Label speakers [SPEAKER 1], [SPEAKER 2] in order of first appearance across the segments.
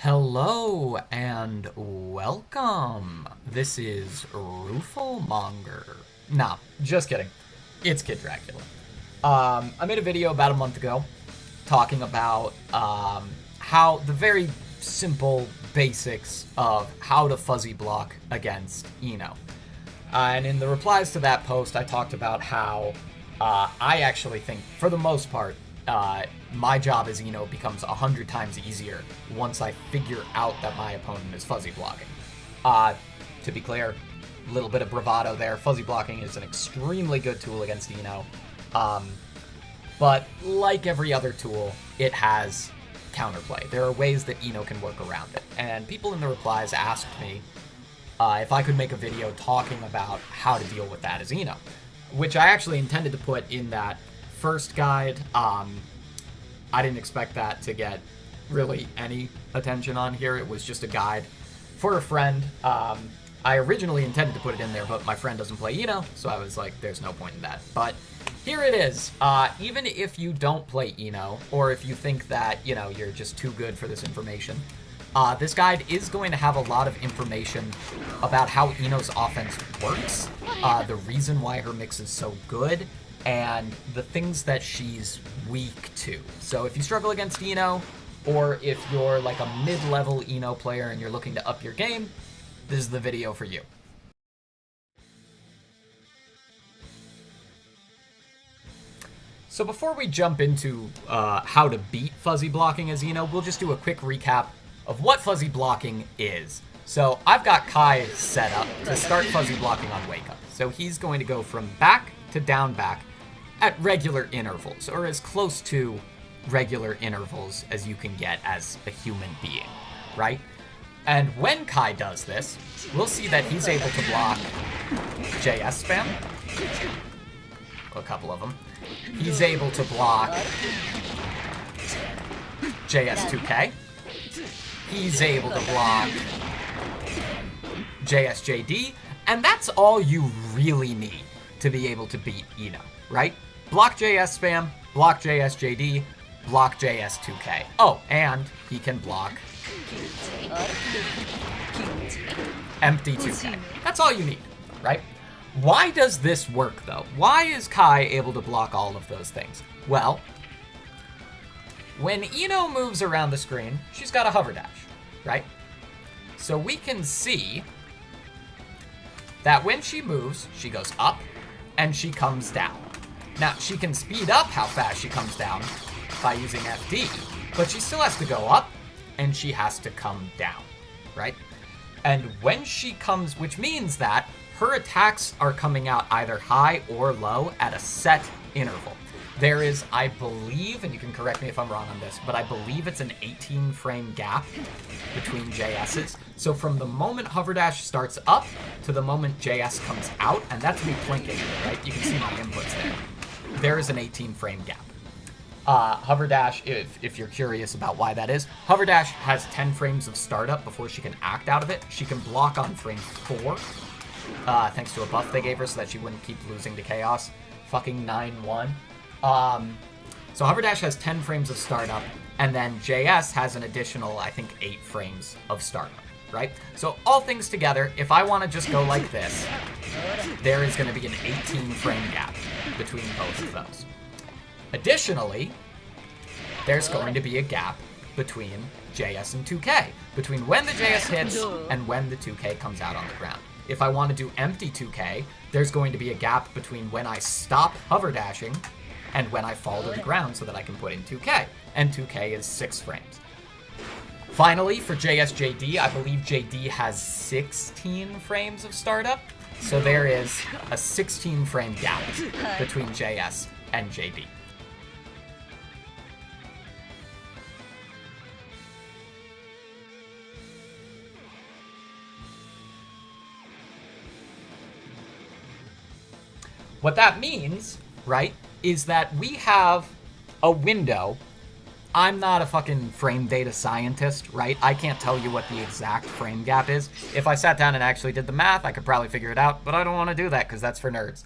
[SPEAKER 1] Hello and welcome. This is Rooflemonger. Nah, just kidding. It's KidDracula. I made a video about a month ago talking about how the very simple basics of how to fuzzy block against Eno. And in the replies to that post, I talked about how I actually think, for the most part, my job as Eno becomes 100 times easier once I figure out that my opponent is fuzzy blocking. To be clear, a little bit of bravado there. Fuzzy blocking is an extremely good tool against Eno. But like every other tool, it has counterplay. There are ways that Eno can work around it. And people in the replies asked me if I could make a video talking about how to deal with that as Eno, which I actually intended to put in that first guide. I didn't expect that to get really any attention on here. It was just a guide for a friend. I originally intended to put it in there, but my friend doesn't play Eno, so I was like, there's no point in that. But here it is. Even if you don't play Eno, or if you think that, you're just too good for this information, this guide is going to have a lot of information about how Eno's offense works, the reason why her mix is so good, and the things that she's weak to. So if you struggle against Eno, or if you're like a mid-level Eno player and you're looking to up your game, this is the video for you. So before we jump into how to beat fuzzy blocking as Eno, we'll just do a quick recap of what fuzzy blocking is. So I've got Kai set up to start fuzzy blocking on Wake Up. So he's going to go from back to down back at regular intervals, or as close to regular intervals as you can get as a human being, right? And when Kai does this, we'll see that he's able to block JS spam, a couple of them. He's able to block JS2K. He's able to block JSJD, and that's all you really need to be able to beat Eno, right? Block JS spam, block JSJD, block JS2K. Oh, and he can block empty 2K. That's all you need, right? Why does this work, though? Why is Kai able to block all of those things? Well, when Eno moves around the screen, she's got a Hoverdash, right? So we can see that when she moves, she goes up and she comes down. Now, she can speed up how fast she comes down by using FD, but she still has to go up and she has to come down, right? And when she comes, which means that her attacks are coming out either high or low at a set interval. There is, I believe, and you can correct me if I'm wrong on this, but I believe it's an 18-frame gap between JS's. So from the moment Hoverdash starts up to the moment JS comes out, and that's me plinking, right? You can see my inputs there. There is an 18-frame gap. Hoverdash, if you're curious about why that is, Hoverdash has 10 frames of startup before she can act out of it. She can block on frame 4, thanks to a buff they gave her so that she wouldn't keep losing to Chaos. Fucking 9-1. So Hoverdash has 10 frames of startup, and then JS has an additional, I think, 8 frames of startup, right? So all things together, if I want to just go like this, there is going to be an 18-frame gap between both of those. Additionally, there's going to be a gap between JS and 2K, between when the JS hits and when the 2K comes out on the ground. If I want to do empty 2K, there's going to be a gap between when I stop Hoverdashing and when I fall to the ground so that I can put in 2K, and 2K is 6 frames. Finally, for JSJD, I believe JD has 16 frames of startup, so there is a 16-frame gap between JS and JD. What that means, right, is that we have a window. I'm not a fucking frame data scientist, right? I can't tell you what the exact frame gap is. If I sat down and actually did the math, I could probably figure it out, but I don't want to do that because that's for nerds.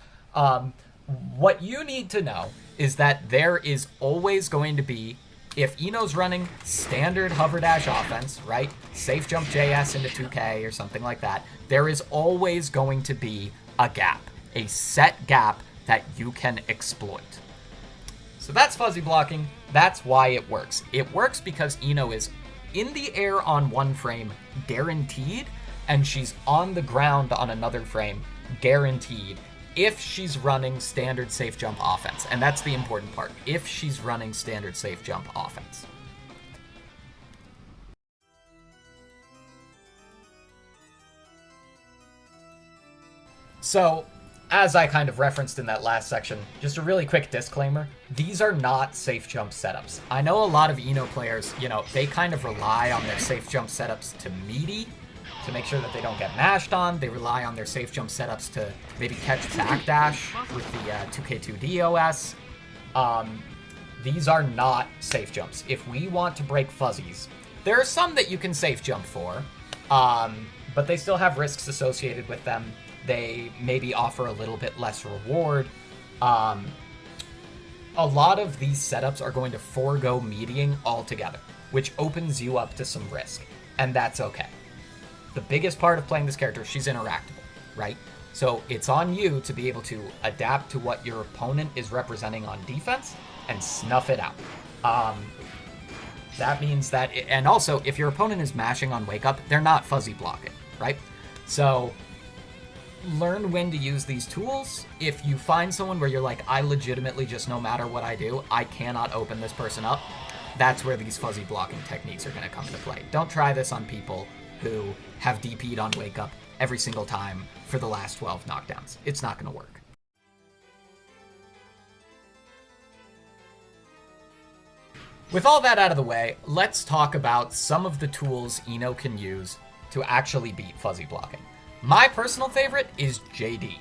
[SPEAKER 1] What you need to know is that there is always going to be if Ino's running standard Hoverdash offense, right? Safe jump JS into 2K or something like that, there is always going to be a gap, a set gap that you can exploit. So that's fuzzy blocking. That's why it works. It works because Ino is in the air on one frame, guaranteed, and she's on the ground on another frame, guaranteed, if she's running standard safe jump offense. And that's the important part, if she's running standard safe jump offense. So, as I kind of referenced in that last section, just a really quick disclaimer, these are not safe jump setups. I know a lot of Ino players, they kind of rely on their safe jump setups to Meaty, to make sure that they don't get mashed on. They rely on their safe jump setups to maybe catch backdash with the 2K2D OS. These are not safe jumps. If we want to break fuzzies, there are some that you can safe jump for, but they still have risks associated with them. They maybe offer a little bit less reward. A lot of these setups are going to forego meeting altogether, which opens you up to some risk, and that's okay. The biggest part of playing this character, she's interactable, right? So it's on you to be able to adapt to what your opponent is representing on defense and snuff it out. That means that, and also, if your opponent is mashing on wake up, they're not fuzzy blocking, right? So learn when to use these tools. If you find someone where you're like, I legitimately just, no matter what I do, I cannot open this person up, that's where these fuzzy blocking techniques are going to come into play. Don't try this on people who have DP'd on wake up every single time for the last 12 knockdowns. It's not going to work. With all that out of the way, let's talk about some of the tools Ino can use to actually beat fuzzy blocking. My personal favorite is JD.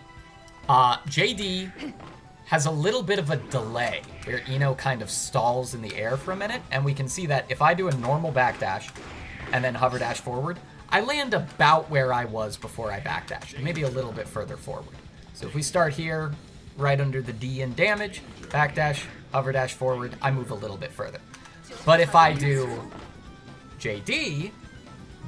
[SPEAKER 1] JD has a little bit of a delay where Ino kind of stalls in the air for a minute, and we can see that if I do a normal backdash and then hover dash forward, I land about where I was before I backdashed, maybe a little bit further forward. So if we start here, right under the D in damage, backdash, hover dash forward, I move a little bit further. But if I do JD,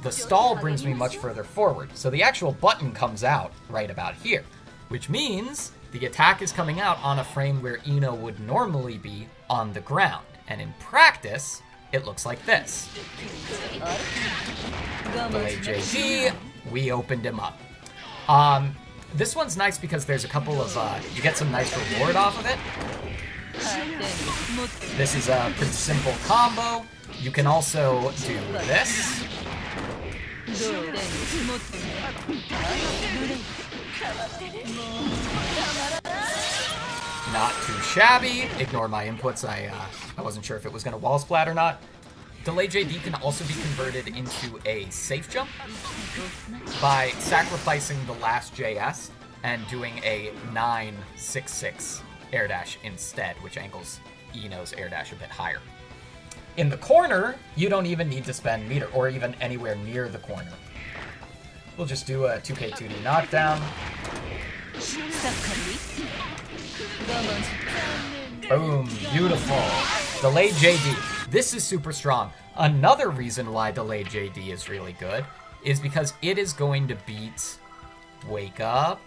[SPEAKER 1] the stall brings me much further forward. So the actual button comes out right about here, which means the attack is coming out on a frame where Ino would normally be on the ground. And in practice, it looks like this. Delay JD, we opened him up. This one's nice because there's a couple of, you get some nice reward off of it. This is a pretty simple combo. You can also do this. Not too shabby. Ignore my inputs. I wasn't sure if it was going to wall splat or not. Delay JD can also be converted into a safe jump by sacrificing the last JS and doing a 966 air dash instead, which angles Ino's air dash a bit higher. In the corner, you don't even need to spend meter, or even anywhere near the corner. We'll just do a 2K2D knockdown. Boom, beautiful. Delayed JD. This is super strong. Another reason why delayed JD is really good is because it is going to beat wake up,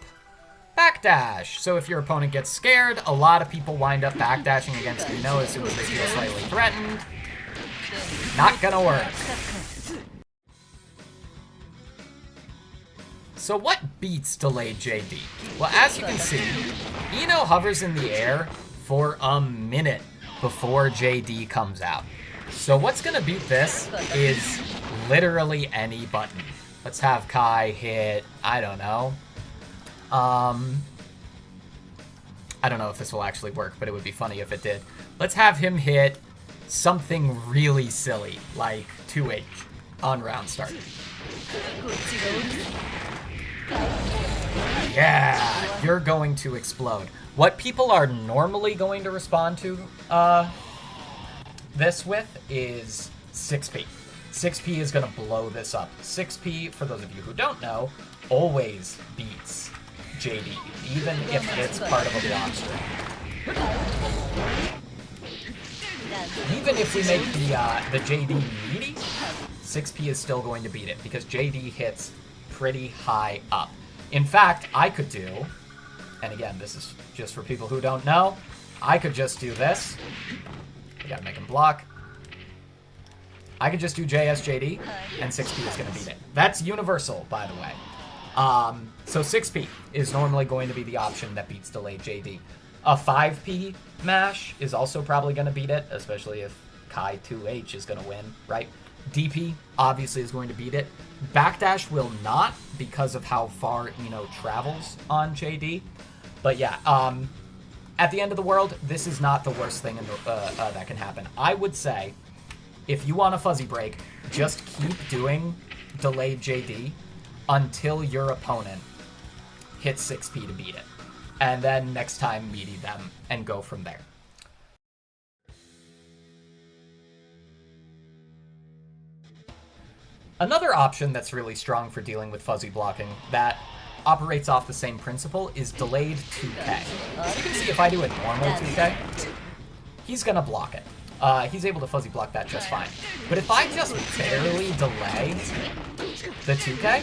[SPEAKER 1] backdash. So if your opponent gets scared, a lot of people wind up backdashing against Ino as soon as they feel slightly threatened. Not gonna work. So what beats delayed JD? Well, as you can see, Ino hovers in the air for a minute before JD comes out. So what's gonna beat this is literally any button. Let's have Kai hit, I don't know. I don't know if this will actually work, but it would be funny if it did. Let's have him hit something really silly, like 2H on round start. Yeah, you're going to explode. What people are normally going to respond to this with is 6P. 6P is going to blow this up. 6P, for those of you who don't know, always beats JD, even if it's part of a block string. even if we make the JD meaty, 6P is still going to beat it because JD hits pretty high up. In fact, I could do, and again, this is just for people who don't know, I could just do this. We gotta make him block. I could just do JSJD, and 6P is gonna beat it. That's universal, by the way. So 6P is normally going to be the option that beats delayed JD. A 5P mash is also probably going to beat it, especially if Kai 2H is going to win, right? DP obviously is going to beat it. Backdash will not because of how far Eno travels on JD. But yeah, at the end of the world, this is not the worst thing that can happen. I would say, if you want a fuzzy break, just keep doing delayed JD until your opponent hits 6P to beat it. And then next time meaty them and go from there. Another option that's really strong for dealing with fuzzy blocking that operates off the same principle is delayed 2K. So you can see if I do a normal 2K, he's gonna block it. He's able to fuzzy block that just fine. But if I just barely delay the 2K,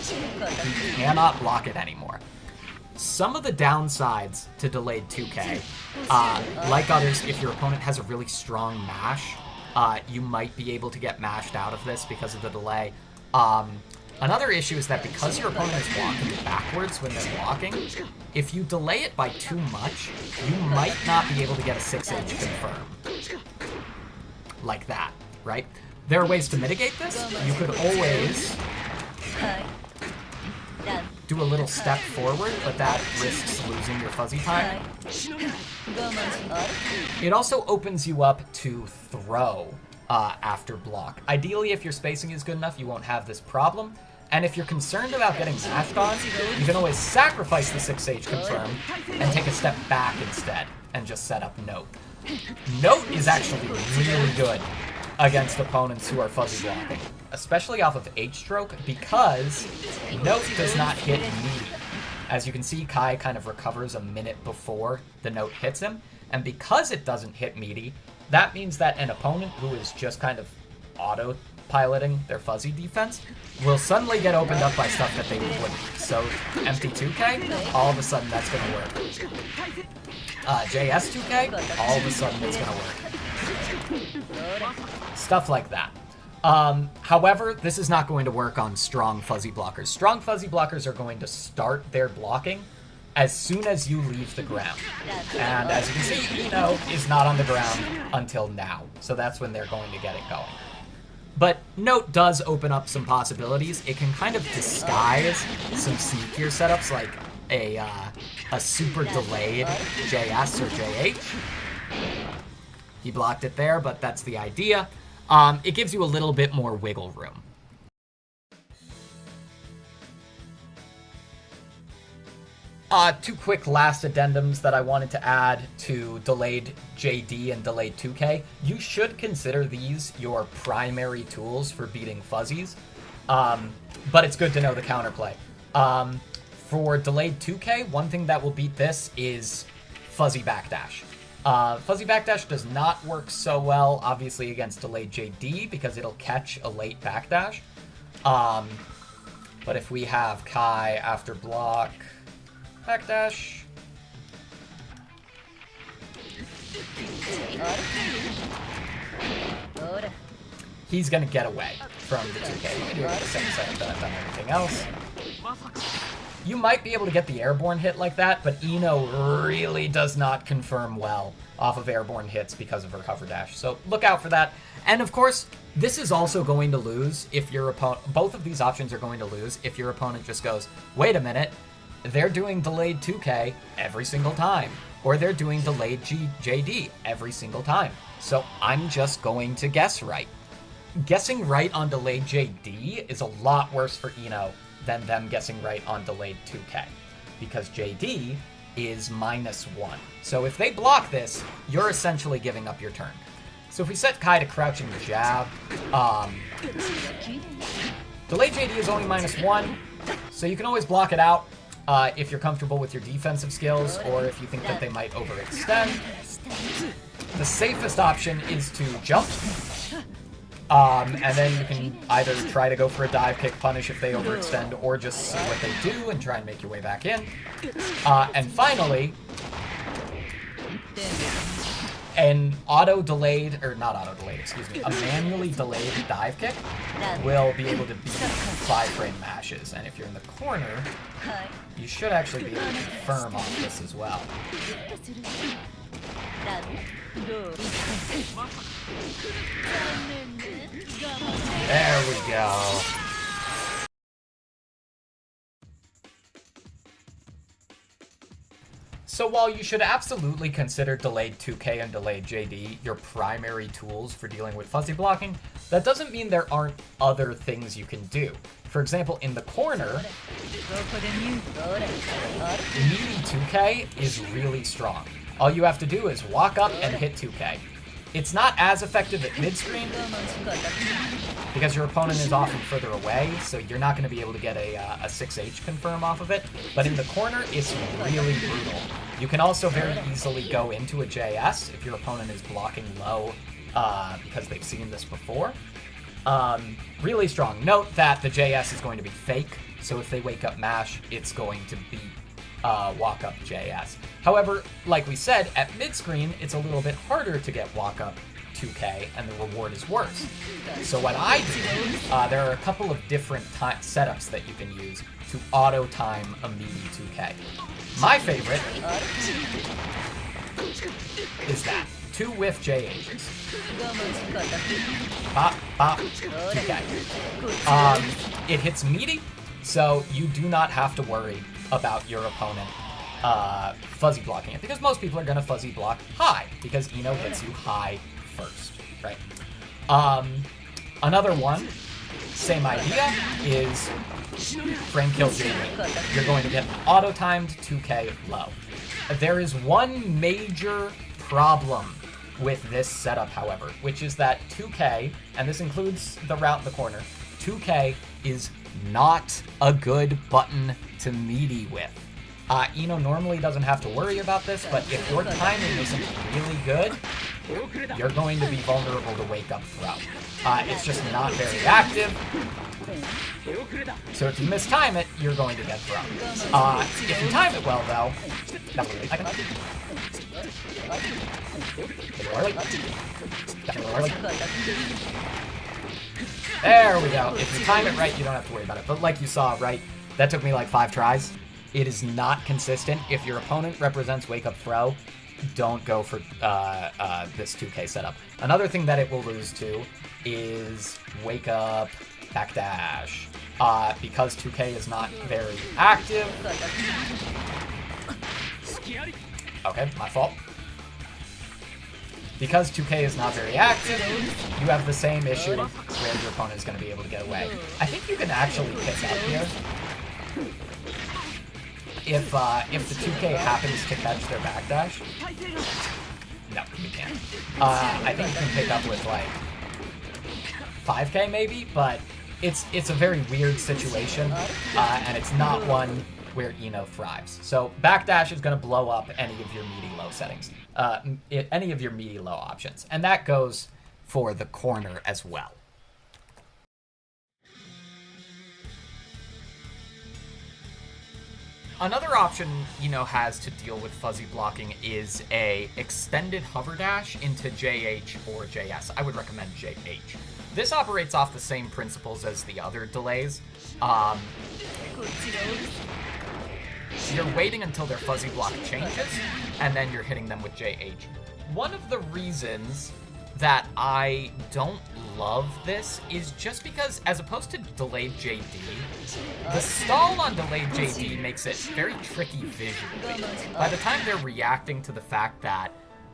[SPEAKER 1] he cannot block it anymore. Some of the downsides to delayed 2K, like others, if your opponent has a really strong mash, you might be able to get mashed out of this because of the delay. Another issue is that because your opponent is walking backwards when they're blocking, if you delay it by too much, you might not be able to get a 6H confirm. Like that, right? There are ways to mitigate this. You could always do a little step forward, but that risks losing your fuzzy time. It also opens you up to throw after block. Ideally, if your spacing is good enough, you won't have this problem. And if you're concerned about getting mashed on, you can always sacrifice the 6H confirm and take a step back instead and just set up Note. Note is actually really good against opponents who are fuzzy blocking, especially off of H-stroke, because Note does not hit meaty. As you can see, Kai kind of recovers a minute before the Note hits him, and because it doesn't hit meaty, that means that an opponent who is just kind of auto-piloting their fuzzy defense will suddenly get opened up by stuff that they wouldn't. So empty 2K, all of a sudden that's going to work. JS 2K, all of a sudden it's going to work. Stuff like that. However, this is not going to work on strong fuzzy blockers. Strong fuzzy blockers are going to start their blocking as soon as you leave the ground. And as you can see, Eno is not on the ground until now. So that's when they're going to get it going. But Note does open up some possibilities. It can kind of disguise some sneakier setups like a super delayed JS or JH. He blocked it there, but that's the idea. It gives you a little bit more wiggle room. Two quick last addendums that I wanted to add to delayed JD and delayed 2K. You should consider these your primary tools for beating fuzzies, but it's good to know the counterplay. For delayed 2K, one thing that will beat this is fuzzy backdash. Fuzzy backdash does not work so well, obviously, against delayed JD because it'll catch a late backdash. But if we have Kai after block, backdash. He's gonna get away from the 2K. You're the same setup that I've done everything else. You might be able to get the airborne hit like that, but Eno really does not confirm well off of airborne hits because of her Hoverdash. So look out for that. And of course, this is also going to lose if your opponent... Both of these options are going to lose if your opponent just goes, wait a minute, they're doing delayed 2K every single time. Or they're doing delayed JD every single time. So I'm just going to guess right. Guessing right on delayed JD is a lot worse for Eno than them guessing right on delayed 2K. Because JD is -1. So if they block this, you're essentially giving up your turn. So if we set Kai to crouching jab, delayed JD is only -1, so you can always block it out if you're comfortable with your defensive skills or if you think that they might overextend. The safest option is to jump. And then you can either try to go for a dive kick punish if they overextend, or just see what they do and try and make your way back in. And finally, an manually delayed dive kick will be able to beat 5-frame mashes. And if you're in the corner, you should actually be able to confirm off this as well. There we go. So while you should absolutely consider delayed 2K and delayed JD your primary tools for dealing with fuzzy blocking, that doesn't mean there aren't other things you can do. For example, in the corner, Meaty 2K is really strong. All you have to do is walk up and hit 2K. It's not as effective at mid-screen because your opponent is often further away, so you're not going to be able to get a 6H confirm off of it. But in the corner, it's really brutal. You can also very easily go into a JS if your opponent is blocking low because they've seen this before. Really strong. Note that the JS is going to be fake, so if they wake up mash, it's going to be walk up JS. However, like we said, at mid-screen, it's a little bit harder to get walk up 2K, and the reward is worse. So what I do, there are a couple of different setups that you can use to auto-time a Meaty 2K. My favorite is that. 2 whiff JHs. Bop, bop, 2K. It hits Meaty, so you do not have to worry about your opponent fuzzy blocking it, because most people are going to fuzzy block high, because Ino hits you high first, right? Another one, same idea, is frame kill JD. You're going to get auto-timed 2K low. There is one major problem with this setup, however, which is that 2K, and this includes the route in the corner, 2K is not a good button to Meaty with. Ino normally doesn't have to worry about this, but if your timing isn't really good, you're going to be vulnerable to wake up throw. It's just not very active, so if you mistime it, you're going to get thrown. If you time it well, though, there we go. If you time it right, you don't have to worry about it. But like you saw, right, that took me like 5 tries. It is not consistent. If your opponent represents wake up throw, don't go for this 2K setup. Another thing that it will lose to is wake up backdash. Because 2K is not very active. Okay, my fault. Because 2K is not very active, you have the same issue where your opponent is going to be able to get away. I think you can actually pick up here. If the 2K happens to catch their backdash. No, you can't. I think you can pick up with like 5K maybe, but it's a very weird situation, and it's not one where Ino thrives. So backdash is going to blow up any of your Meaty low settings, any of your Meaty low options, and that goes for the corner as well. Another option Ino has to deal with fuzzy blocking is a extended Hoverdash into JH or JS. I would recommend JH. This operates off the same principles as the other delays. You're waiting until their fuzzy block changes, and then you're hitting them with JH. One of the reasons that I don't love this is just because, as opposed to delayed JD, the stall on delayed JD makes it very tricky visually. By the time they're reacting to the fact that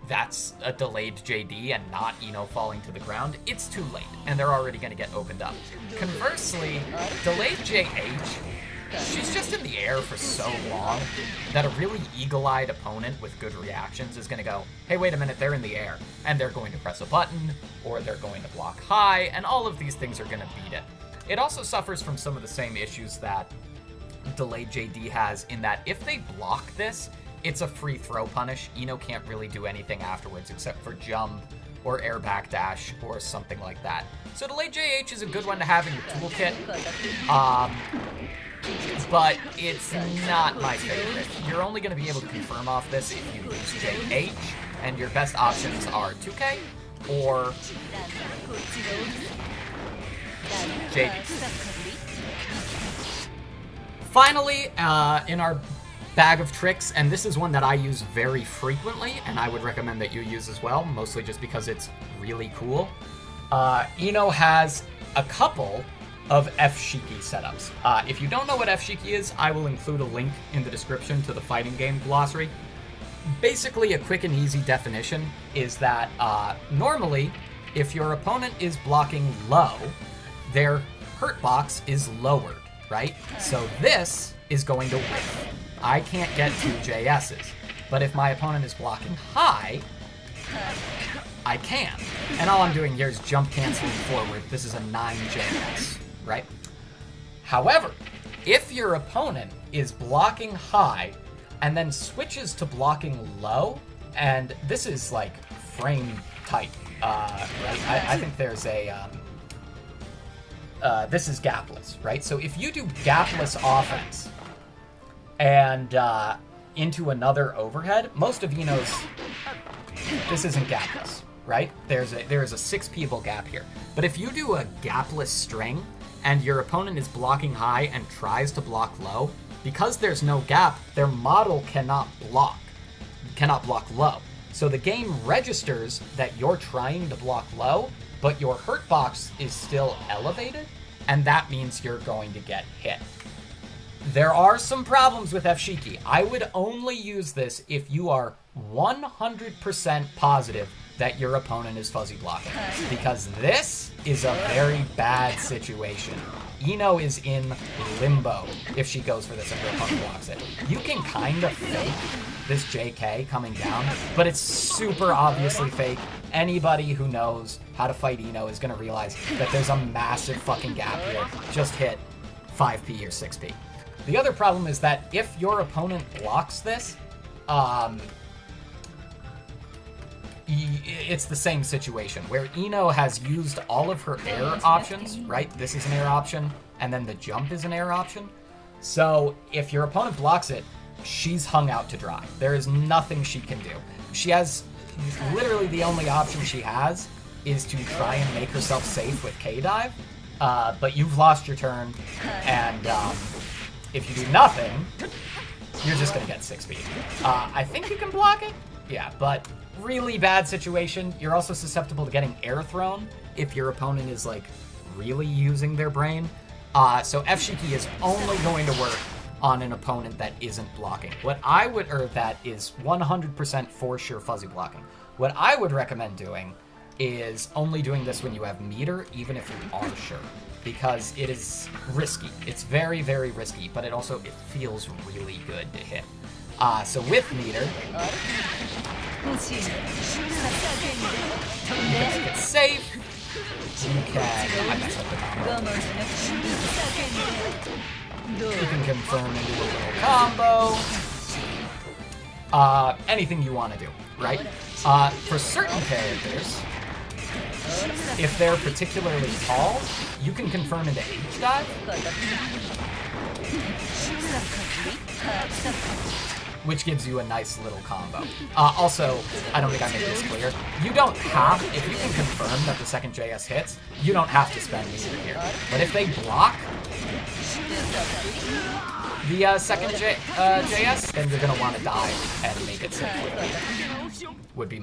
[SPEAKER 1] that's a delayed JD and not Ino falling to the ground, it's too late, and they're already going to get opened up. Conversely, delayed JH, she's just in the air for so long that a really eagle-eyed opponent with good reactions is going to go, hey, wait a minute, they're in the air. And they're going to press a button, or they're going to block high, and all of these things are going to beat it. It also suffers from some of the same issues that delayed JD has, in that if they block this, it's a free throw punish. Ino can't really do anything afterwards except for jump or air backdash or something like that. So delay JH is a good one to have in your toolkit, but it's not my favorite. You're only going to be able to confirm off this if you use JH, and your best options are 2K or JD. Finally, in our bag of tricks, and this is one that I use very frequently, and I would recommend that you use as well, mostly just because it's really cool. Ino has a couple of f.Shiki setups. If you don't know what f.Shiki is, I will include a link in the description to the fighting game glossary. Basically, a quick and easy definition is that normally, if your opponent is blocking low, their hurt box is lowered, right? So this is going to whiff. I can't get 2 JS's, but if my opponent is blocking high, I can. And all I'm doing here is jump canceling forward. This is a 9 JS, right? However, if your opponent is blocking high and then switches to blocking low, and this is like frame tight, right? I think there's a, this is gapless, right? So if you do gapless offense and into another overhead, most of Ino's, this isn't gapless, right? There is a 6 people gap here. But if you do a gapless string and your opponent is blocking high and tries to block low, because there's no gap, their model cannot block low. So the game registers that you're trying to block low, but your hurt box is still elevated, and that means you're going to get hit. There are some problems with f.Shiki. I would only use this if you are 100% positive that your opponent is fuzzy blocking, because this is a very bad situation. Ino is in limbo if she goes for this and her opponent blocks it. You can kind of fake this JK coming down, but it's super obviously fake. Anybody who knows how to fight Ino is going to realize that there's a massive fucking gap here. Just hit 5p or 6p. The other problem is that if your opponent blocks this, it's the same situation where Ino has used all of her air options, right? This is an air option, and then the jump is an air option. So if your opponent blocks it, she's hung out to dry. There is nothing she can do. She has, literally the only option she has is to try and make herself safe with K-Dive, but you've lost your turn, and if you do nothing, you're just gonna get 6p. I think you can block it, yeah, but really bad situation. You're also susceptible to getting air thrown if your opponent is like really using their brain. So f.Shiki is only going to work on an opponent that isn't blocking. What I would, or that is 100% for sure fuzzy blocking. What I would recommend doing is only doing this when you have meter, even if you are sure, because it is risky. It's very, very risky, but it feels really good to hit. So with meter, you can make it safe. You can, I messed up the combo. You can confirm into a little combo. Anything you want to do, right? For certain characters, if they're particularly tall, you can confirm into H-dive, which gives you a nice little combo. Also, I don't think I made this clear. You don't have, if you can confirm that the second JS hits, you don't have to spend meter here. But if they block the second JS, then you're gonna want to dive and make it safe. Would be.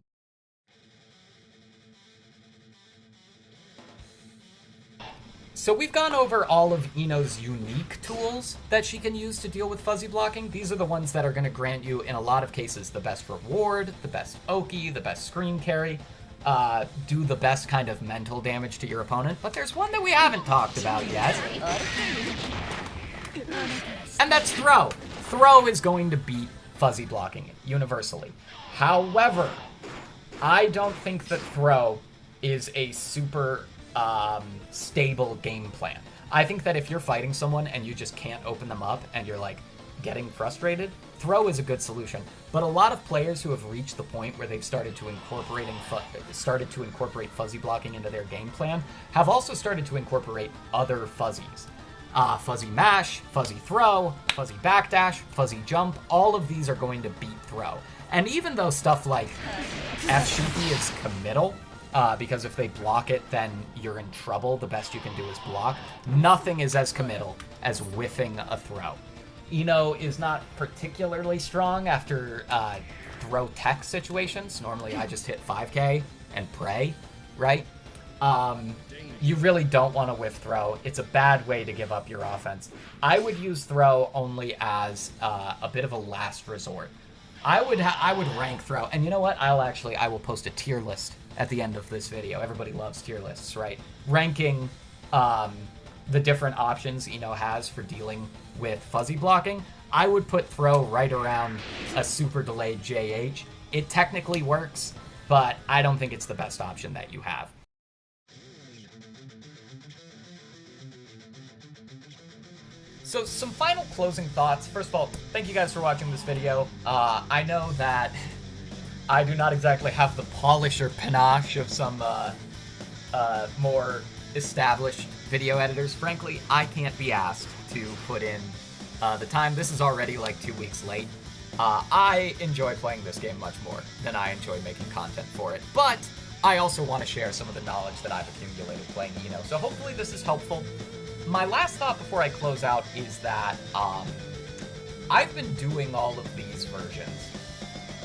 [SPEAKER 1] So we've gone over all of Ino's unique tools that she can use to deal with fuzzy blocking. These are the ones that are going to grant you, in a lot of cases, the best reward, the best Oki, the best screen carry, do the best kind of mental damage to your opponent. But there's one that we haven't talked about yet. And that's throw. Throw is going to beat fuzzy blocking universally. However, I don't think that throw is a super stable game plan. I think that if you're fighting someone and you just can't open them up and you're like, getting frustrated, throw is a good solution. But a lot of players who have reached the point where they've started to incorporate fuzzy blocking into their game plan have also started to incorporate other fuzzies. Fuzzy mash, fuzzy throw, fuzzy backdash, fuzzy jump, all of these are going to beat throw. And even though stuff like f.Shiki is committal, because if they block it, then you're in trouble, the best you can do is block, nothing is as committal as whiffing a throw. Eno is not particularly strong after throw tech situations. Normally I just hit 5k and pray, right? You really don't want to whiff throw. It's a bad way to give up your offense. I would use throw only as a bit of a last resort. I would rank throw, and you know what? I will post a tier list at the end of this video. Everybody loves tier lists, right? Ranking the different options Eno has for dealing with fuzzy blocking. I would put throw right around a super delayed JH. It technically works, but I don't think it's the best option that you have. So some final closing thoughts. First of all, thank you guys for watching this video. I know that I do not exactly have the polish or panache of some more established video editors. Frankly, I can't be asked to put in the time. This is already like 2 weeks late. I enjoy playing this game much more than I enjoy making content for it, but I also want to share some of the knowledge that I've accumulated playing Eno, so hopefully this is helpful. My last thought before I close out is that I've been doing all of these versions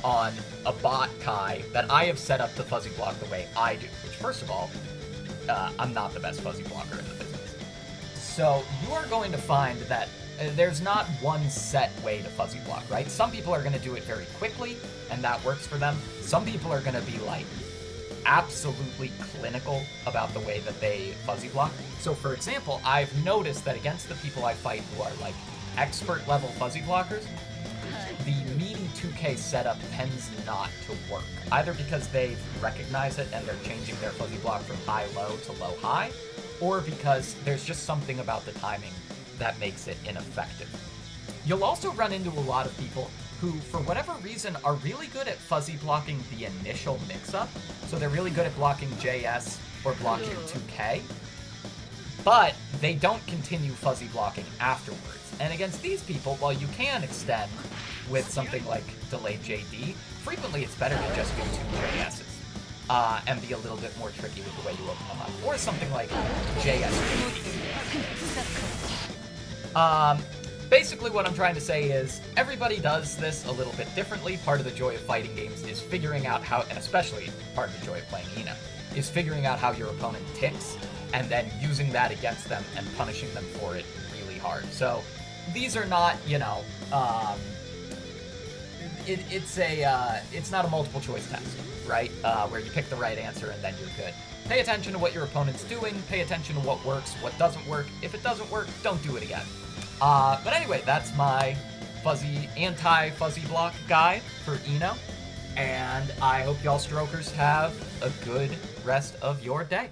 [SPEAKER 1] on a bot Kai that I have set up to fuzzy block the way I do, which first of all, I'm not the best fuzzy blocker in the business. So you are going to find that there's not one set way to fuzzy block, right? Some people are going to do it very quickly, and that works for them. Some people are going to be like absolutely clinical about the way that they fuzzy block. So for example, I've noticed that against the people I fight who are like expert level fuzzy blockers, the Meaty 2K setup tends not to work, either because they've recognized it and they're changing their fuzzy block from high-low to low-high, or because there's just something about the timing that makes it ineffective. You'll also run into a lot of people who, for whatever reason, are really good at fuzzy blocking the initial mix-up. So they're really good at blocking JS or blocking 2K, but they don't continue fuzzy blocking afterwards. And against these people, while you can extend with something like delayed JD, frequently it's better to just do 2 JSs and be a little bit more tricky with the way you open them up. Or something like JS. Basically what I'm trying to say is everybody does this a little bit differently. Part of the joy of fighting games is figuring out how, and especially part of the joy of playing Eno, is figuring out how your opponent ticks and then using that against them and punishing them for it really hard. So these are not, you know, it's not a multiple choice test, right? Where you pick the right answer and then you're good. Pay attention to what your opponent's doing, pay attention to what works, what doesn't work. If it doesn't work, don't do it again. But anyway, that's my anti-fuzzy block guide for Eno, and I hope y'all strokers have a good rest of your day.